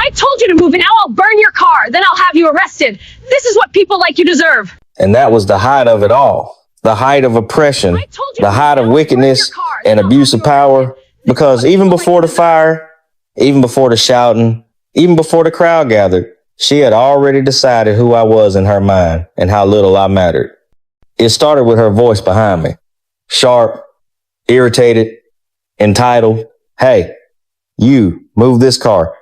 I told you to move, and now I'll burn your car. Then I'll have you arrested. This is what people like you deserve. And that was the height of it all. The height of oppression, the height of wickedness and abuse of power. Because even before the fire, even before the shouting, even before the crowd gathered, she had already decided who I was in her mind and how little I mattered. It started with her voice behind me. Sharp, irritated, entitled. Hey, you, move this car.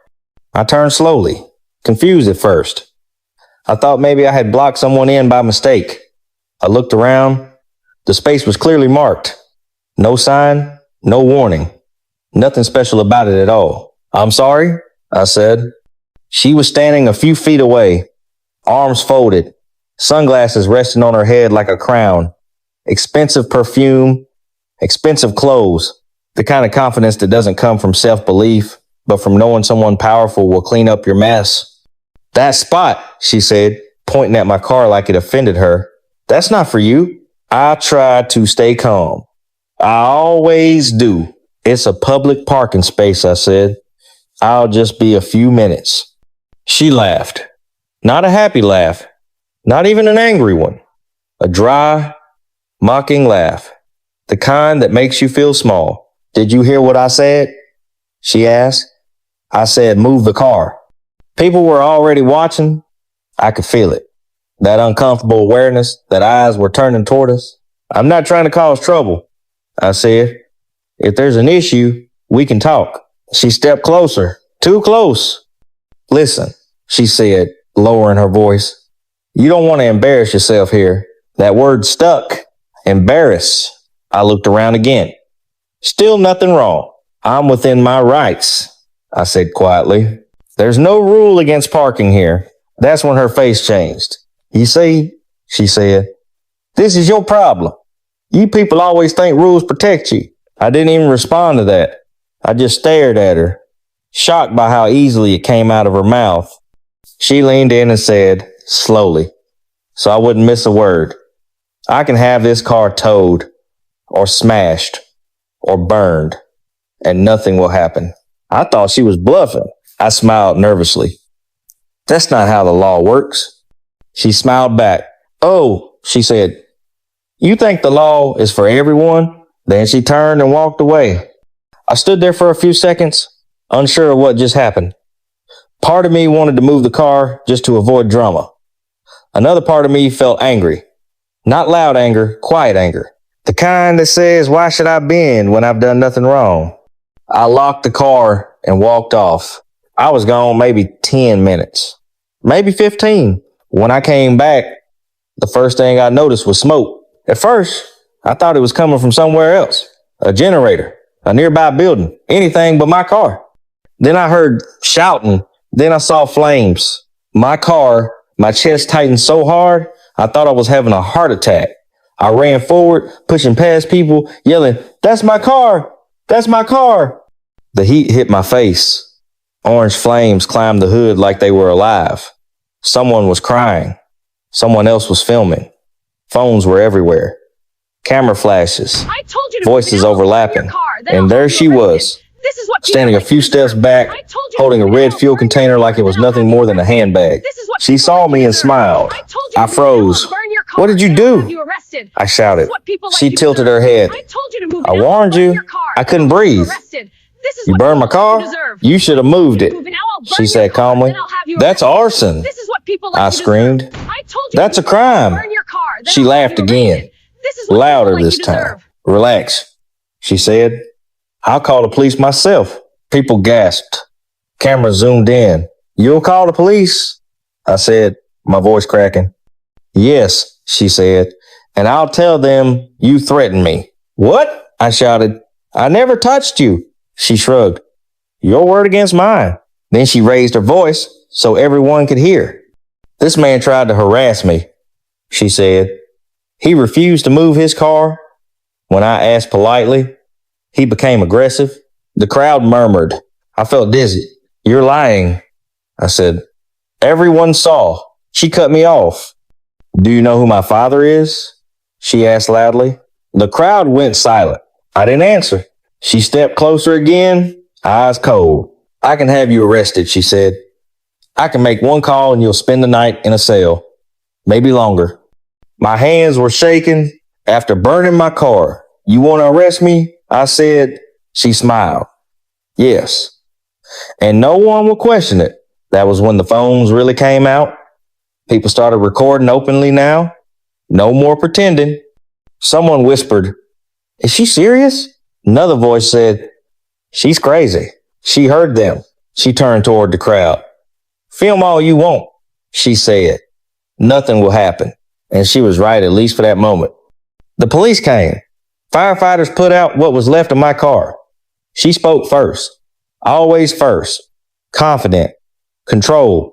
I turned slowly, confused at first. I thought maybe I had blocked someone in by mistake. I looked around. The space was clearly marked. No sign, no warning. Nothing special about it at all. I'm sorry, I said. She was standing a few feet away, arms folded, sunglasses resting on her head like a crown, expensive perfume, expensive clothes, the kind of confidence that doesn't come from self-belief, but from knowing someone powerful will clean up your mess. That spot, she said, pointing at my car like it offended her. That's not for you. I tried to stay calm. I always do. It's a public parking space, I said. I'll just be a few minutes. She laughed. Not a happy laugh. Not even an angry one. A dry, mocking laugh. The kind that makes you feel small. Did you hear what I said? She asked. I said, move the car. People were already watching. I could feel it. That uncomfortable awareness that eyes were turning toward us. I'm not trying to cause trouble, I said. If there's an issue, we can talk. She stepped closer. Too close. Listen, she said, lowering her voice. You don't want to embarrass yourself here. That word stuck. Embarrass. I looked around again. Still nothing wrong. I'm within my rights, I said quietly. There's no rule against parking here. That's when her face changed. You see, she said, this is your problem. You people always think rules protect you. I didn't even respond to that. I just stared at her, shocked by how easily it came out of her mouth. She leaned in and said, slowly, so I wouldn't miss a word, I can have this car towed, or smashed, or burned, and nothing will happen. I thought she was bluffing. I smiled nervously. That's not how the law works. She smiled back. Oh, she said, you think the law is for everyone? Then she turned and walked away. I stood there for a few seconds, unsure of what just happened. Part of me wanted to move the car just to avoid drama. Another part of me felt angry. Not loud anger, quiet anger. The kind that says, why should I bend when I've done nothing wrong? I locked the car and walked off. I was gone maybe 10 minutes, maybe 15. When I came back, the first thing I noticed was smoke. At first, I thought it was coming from somewhere else. A generator, a nearby building, anything but my car. Then I heard shouting. Then I saw flames. My car, my chest tightened so hard, I thought I was having a heart attack. I ran forward, pushing past people, yelling, that's my car! That's my car! The heat hit my face. Orange flames climbed the hood like they were alive. Someone was crying. Someone else was filming. Phones were everywhere. Camera flashes. Voices overlapping. And there she was, standing a few steps back, holding a red fuel container like it was nothing more than a handbag. She saw me and smiled. I froze. What did you do? I shouted. She tilted her head. I warned you. I couldn't breathe. You burned my car? You should have moved it, she said calmly. That's arson, I screamed. That's a crime. She laughed again, louder this time. Relax, she said. I'll call the police myself. People gasped. Camera zoomed in. You'll call the police? I said, my voice cracking. Yes, she said, and I'll tell them you threatened me. What? I shouted. I never touched you. She shrugged. Your word against mine. Then she raised her voice so everyone could hear. This man tried to harass me, she said. He refused to move his car. When I asked politely, he became aggressive. The crowd murmured. I felt dizzy. You're lying, I said. Everyone saw. She cut me off. Do you know who my father is? She asked loudly. The crowd went silent. I didn't answer. She stepped closer again, eyes cold. I can have you arrested, she said. I can make one call and you'll spend the night in a cell, maybe longer. My hands were shaking after burning my car. You want to arrest me? I said. She smiled. Yes. And no one will question it. That was when the phones really came out. People started recording openly now. No more pretending. Someone whispered, "Is she serious?" Another voice said, "She's crazy." She heard them. She turned toward the crowd. "Film all you want," she said. "Nothing will happen." And she was right, at least for that moment. The police came. Firefighters put out what was left of my car. She spoke first. Always first. Confident. Controlled.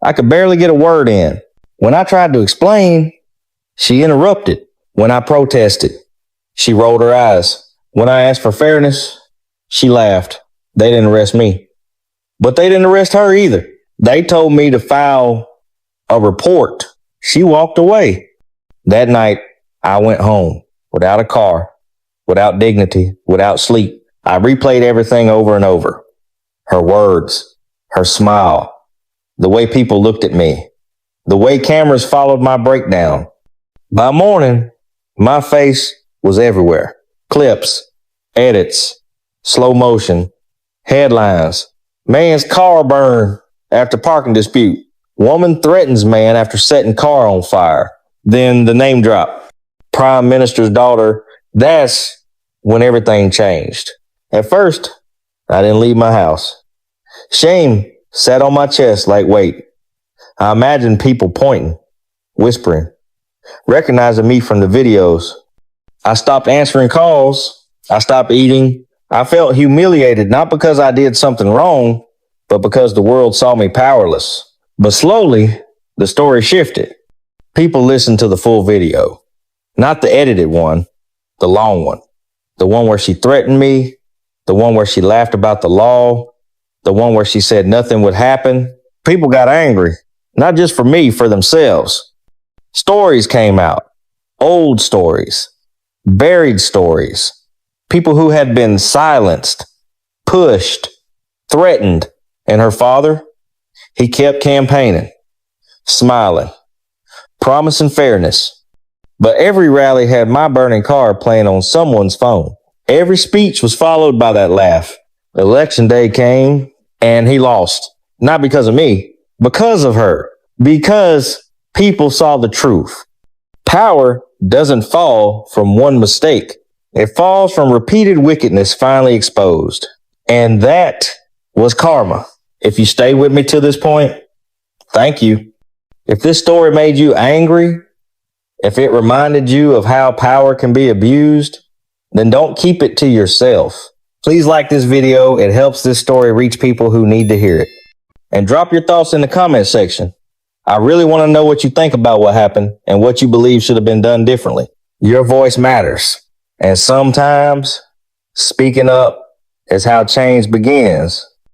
I could barely get a word in. When I tried to explain, she interrupted. When I protested, she rolled her eyes. When I asked for fairness, she laughed. They didn't arrest me. But they didn't arrest her either. They told me to file a report. She walked away. That night, I went home without a car, without dignity, without sleep. I replayed everything over and over. Her words, her smile, the way people looked at me, the way cameras followed my breakdown. By morning, my face was everywhere. Clips, edits, slow motion, headlines. Man's car burned after parking dispute. Woman threatens man after setting car on fire. Then the name drop. Prime Minister's daughter. That's when everything changed. At first, I didn't leave my house. Shame sat on my chest like weight. I imagined people pointing, whispering, recognizing me from the videos. I stopped answering calls. I stopped eating. I felt humiliated, not because I did something wrong, but because the world saw me powerless. But slowly, the story shifted. People listened to the full video, not the edited one, the long one, the one where she threatened me, the one where she laughed about the law, the one where she said nothing would happen. People got angry, not just for me, for themselves. Stories came out, old stories, buried stories, people who had been silenced, pushed, threatened. And her father, he kept campaigning, smiling, promising fairness. But every rally had my burning car playing on someone's phone. Every speech was followed by that laugh. Election day came and he lost. Not because of me, because of her. Because people saw the truth. Power doesn't fall from one mistake. It falls from repeated wickedness finally exposed. And that was karma. If you stay with me to this point, thank you. If this story made you angry, if it reminded you of how power can be abused, then don't keep it to yourself. Please like this video. It helps this story reach people who need to hear it. And drop your thoughts in the comment section. I really want to know what you think about what happened and what you believe should have been done differently. Your voice matters. And sometimes speaking up is how change begins.